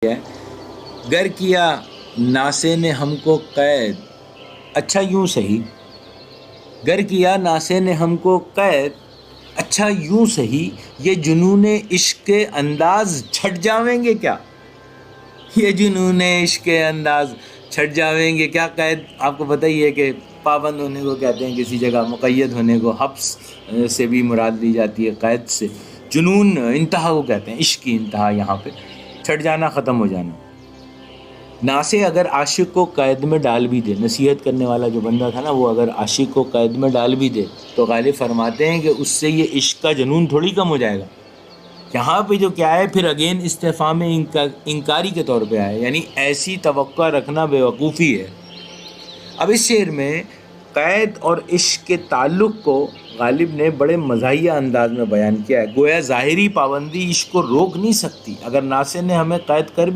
ہے گر کیا ناسے نے ہم کو قید، اچھا یوں سہی، گر کیا ناسے نے ہم کو قید، اچھا یوں سہی، یہ جنون عشق کے انداز چھٹ جاویں گے کیا، یہ جنون عشق کے انداز چھٹ جاویں گے کیا۔ قید آپ کو پتہ ہی ہے کہ پابند ہونے کو کہتے ہیں، کسی جگہ مقید ہونے کو حبس سے بھی مراد لی جاتی ہے قید سے۔ جنون انتہا کو کہتے ہیں، عشق کی انتہا، یہاں پہ چھٹ جانا، ختم ہو جانا۔ ناسے اگر عاشق کو قید میں ڈال بھی دے، نصیحت کرنے والا جو بندہ تھا نا، وہ اگر عاشق کو قید میں ڈال بھی دے تو غالب فرماتے ہیں کہ اس سے یہ عشق کا جنون تھوڑی کم ہو جائے گا۔ یہاں پہ جو کیا ہے پھر اگین استفہام انکاری کے طور پہ آئے، یعنی ایسی توقع رکھنا بے وقوفی ہے۔ اب اس شعر میں قید اور عشق کے تعلق کو غالب نے بڑے مزاحیہ انداز میں بیان کیا ہے، گویا ظاہری پابندی عشق کو روک نہیں سکتی، اگر ناصر نے ہمیں قید کر